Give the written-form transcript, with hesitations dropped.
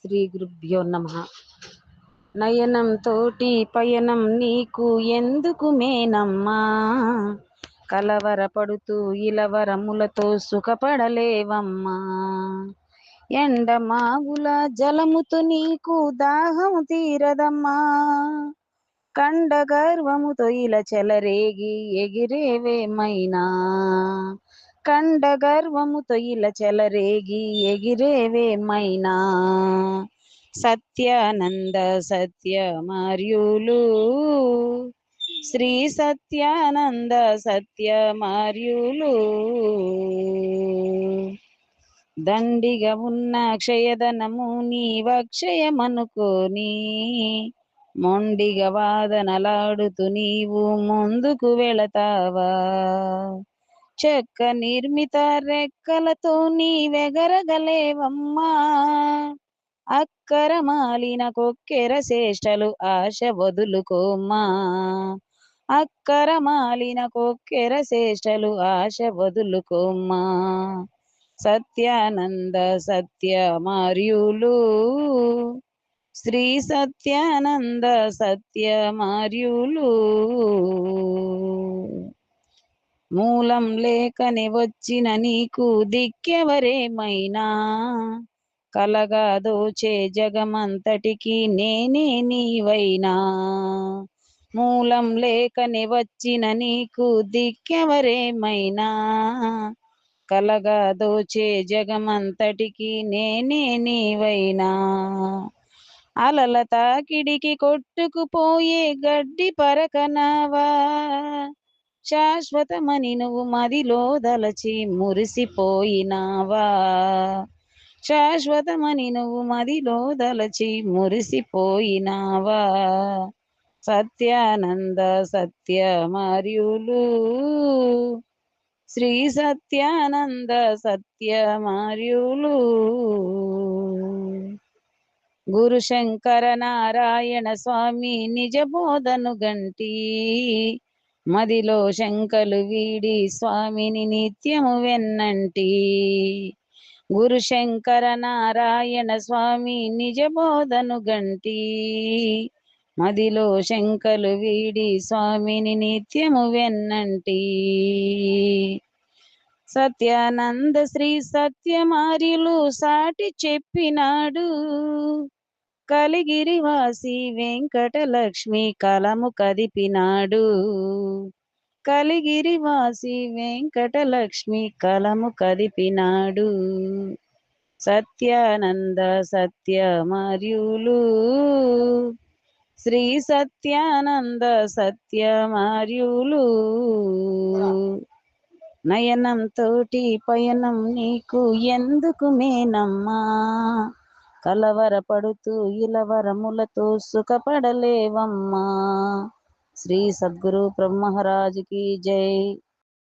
శ్రీ గురుభ్యో నమః. నయనం తోటి పయనం నీకు ఎందుకు మేనమ్మా, కలవరపడుతూ ఇలవరములతో సుఖపడలేవమ్మా. ఎండమావుల జలముతో నీకు దాహం తీరదమ్మా, కండ గర్వముతో ఇలా చెలరేగి ఎగిరేవేమైనా, కండ గర్వముతో ఇలా చెలరేగి ఎగిరేవేమైనా. సత్యానంద సత్యమార్యులు, శ్రీ సత్యానంద సత్యమార్యులు, దండిగా ఉన్న క్షయధనము నీవక్షయమనుకోని, మొండిగా వాదనలాడుతూ నీవు ముందుకు వెళతావా. చెక్క నిర్మిత రెక్కలతో నీవెగరగలేవమ్మా, అక్కర మాలిన కొక్కెర శేష్టలు ఆశ వదులుకోమ్మా, అక్కర మాలిన కొక్కెర శేష్టలు ఆశ వదులుకోమ్మా. సత్యానంద సత్యమార్యులు, శ్రీ సత్యానంద సత్యమార్యులు, మూలం లేకని వచ్చిన నీకు దిక్కెవరేమైనా, కలగా దోచే జగమంతటికి నేనే నీవైనా. మూలం లేకని వచ్చిన నీకు దిక్కెవరేమైనా, కలగా దోచే జగమంతటికి నేనే నీవైనా. అలల తాకిడికి కొట్టుకుపోయే గడ్డి పరకనావా, శాశ్వతమని నువ్వు మదిలో దలచి మురిసిపోయినావా, శాశ్వతమని నువ్వు మదిలో దలచి మురిసిపోయినావా. సత్యానంద సత్యమార్యులు, శ్రీ సత్యానంద సత్యమార్యులు, గురు శంకర నారాయణ స్వామి నిజ బోధను గంటి, మదిలో శంకలు వీడి స్వామిని నిత్యము వెన్నంటి. గురు శంకర నారాయణ స్వామి నిజ బోధను గంటి, మదిలో శంకలు వీడి స్వామిని నిత్యము వెన్నంటి. సత్యానంద శ్రీ సత్యమార్యులు సాటి చెప్పినాడు, కలిగిరివాసి వెంకటలక్ష్మి కలము కదిపినాడు, కలిగిరివాసి వెంకటలక్ష్మి కలము కదిపినాడు. సత్యానంద సత్యమార్యులు, శ్రీ సత్యానంద సత్యమార్యులు, నయనం తోటి పయనం నీకు ఎందుకు మేనమ్మా, కలవరపడుతూ ఇలవరములతో సుఖపడలేవమ్మా. శ్రీ సద్గురు బ్రహ్మరాజుకి జై.